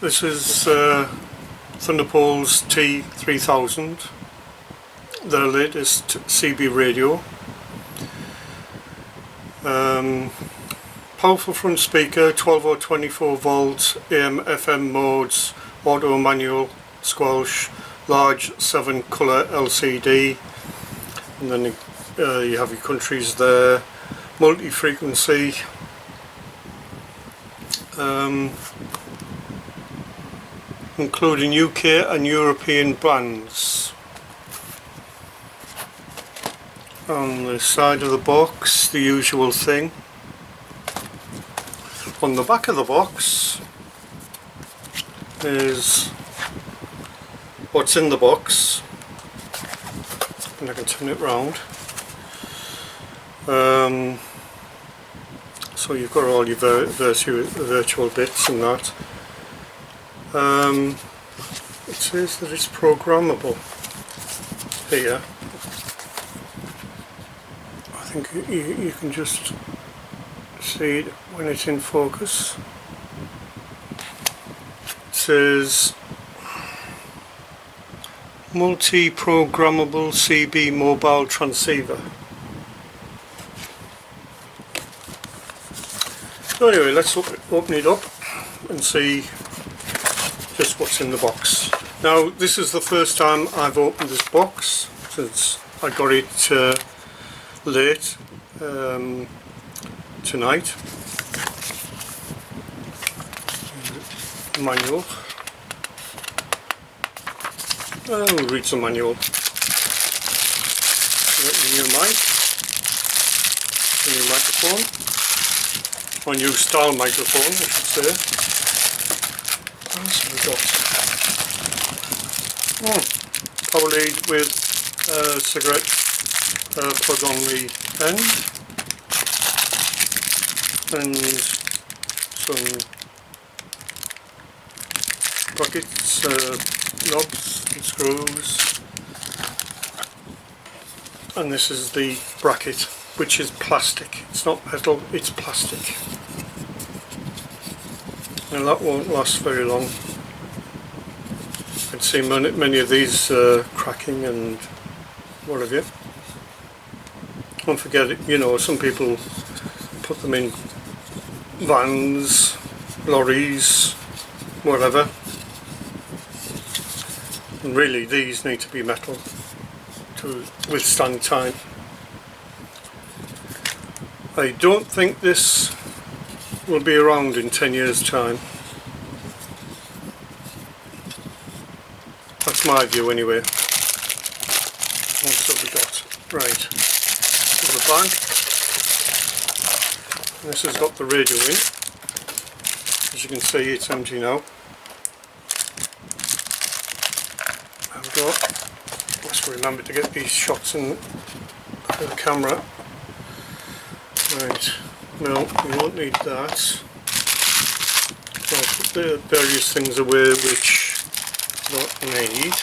this is Thunderpole's T-3000, their latest CB radio. Powerful front speaker, 12 or 24 volts, AM, FM modes, auto, manual, squelch, large 7 colour LCD, and then you have your countries there, multi-frequency, including UK and European bands. On the side of the box, the usual thing. On the back of the box is what's in the box, and I can turn it round. So you've got all your virtual bits and that. It says that it's programmable here. I think you can just see it when it's in focus. It says multi-programmable CB mobile transceiver. So anyway, let's open it up and see just what's in the box. Now, this is the first time I've opened this box since I got it late tonight. Manual. We'll read some manual. New mic, a new microphone, or new style microphone, I should say. What else have we got? Power lead with a cigarette plug on the end, and some brackets, knobs and screws, and this is the bracket, which is plastic. It's not metal, it's plastic, and that won't last very long. I'd see many of these cracking and what have you. Don't forget it, you know, some people put them in vans, lorries, whatever. And really these need to be metal to withstand time. I don't think this will be around in 10 years' time. That's my view anyway. What have we got? Right. There's the bag. This has got the radio in. As you can see, it's empty now. I've got, must remember to get these shots in the camera. Right, no, you won't need that. I'll put the various things away which I don't need.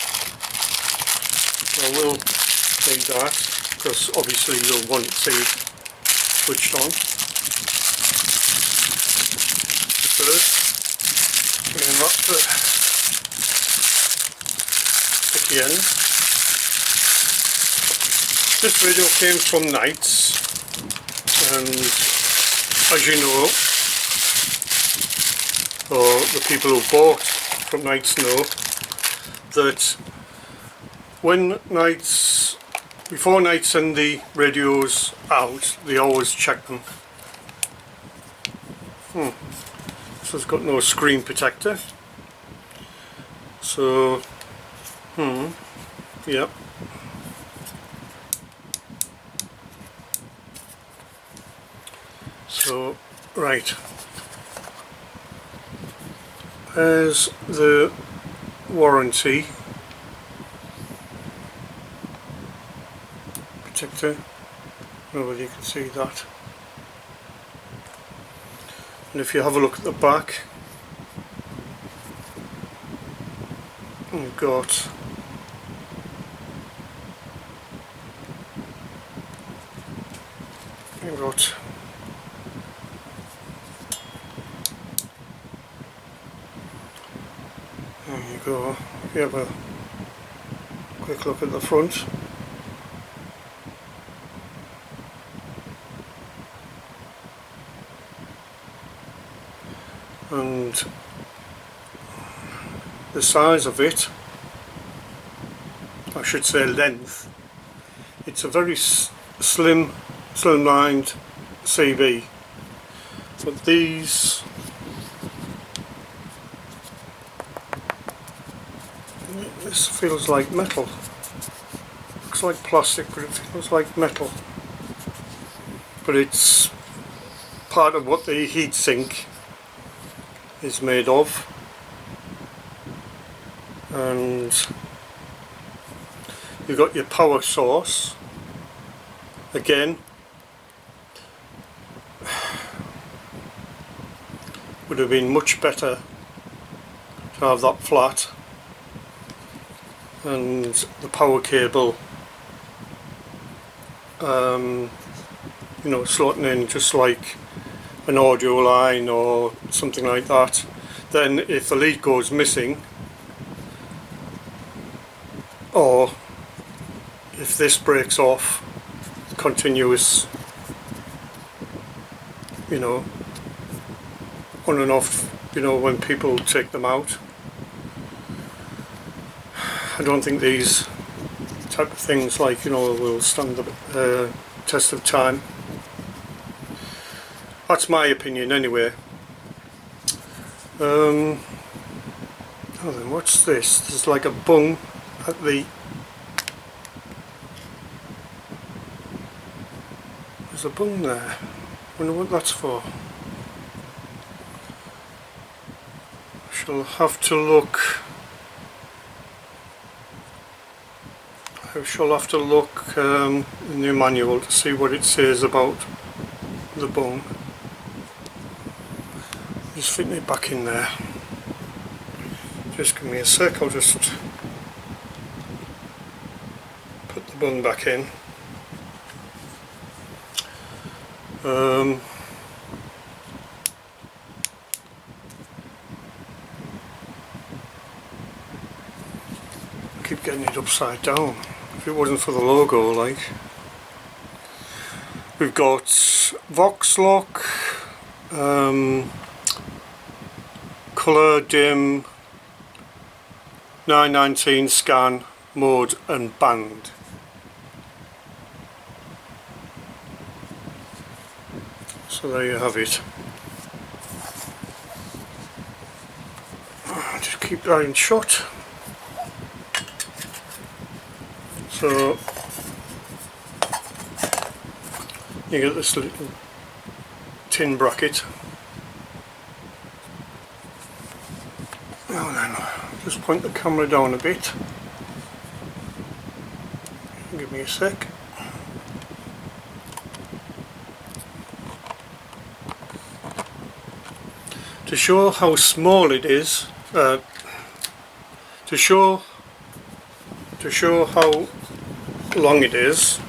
I will need that, because obviously you'll want to see it switched on. First, and then that's the sticky end. This radio came from Knights, and as you know, or the people who bought from Knights know, that when Knights, before Knights send the radios out, they always check them. So it's got no screen protector. So, yep. So, right. There's the warranty protector. I don't know whether you can see that. And if you have a look at the back, we've got There you go. If you have a quick look at the front. And the size of it, I should say length, it's a very slimlined CB, but this feels like metal. Looks like plastic, but it feels like metal. But it's part of what the heatsink is made of. And you've got your power source. Again, would have been much better to have that flat, and the power cable you know, slotting in just like an audio line or something like that. Then if the lead goes missing, or if this breaks off, continuous, you know, on and off, you know, when people take them out. I don't think these type of things, like, you know, will stand the test of time. That's my opinion anyway. Oh, then what's this? There's like a bung at the... There's a bung there. I wonder what that's for. I shall have to look. I shall have to look in the manual to see what it says about the bung. Just fitting it back in there. Just give me a sec, I'll just put the bung back in. I keep getting it upside down. If it wasn't for the logo, like. We've got Vox lock, colour dim, 919 scan, mode and band. So there you have it. Just keep that in shot. So you get this little tin bracket. Now then, just point the camera down a bit. Give me a sec. To show how small it is, to show how long it is,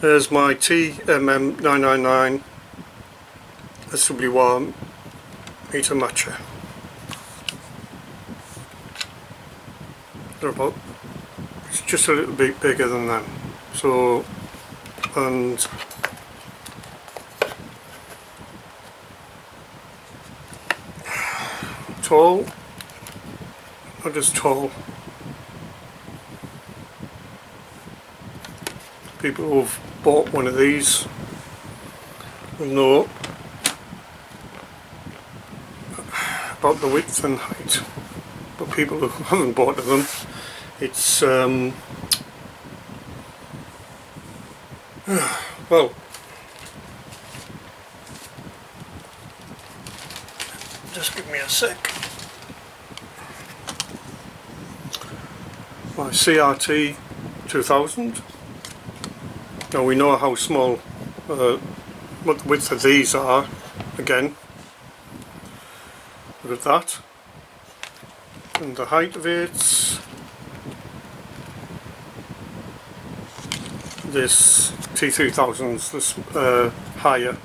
there's my TMM999 SW1 meter matcher. They're about, it's just a little bit bigger than them. So, and tall, not just tall. People who've bought one of these will know about the width and height, but people who haven't bought them, it's well, just give me a sec. My CRT 2000. Now we know how small, what the width of these are. Again, look at that, and the height of it. This T3000's this higher.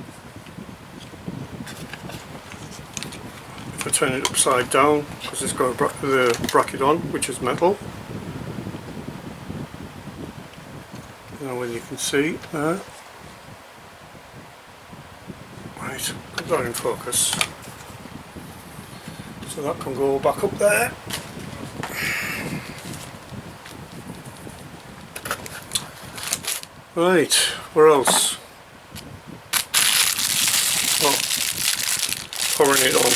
if I turn it upside down, because it's got the bracket on, which is metal. Now when you can see there. Right, put that in focus. So that can go back up there. Right, where else? Oh, pouring it on.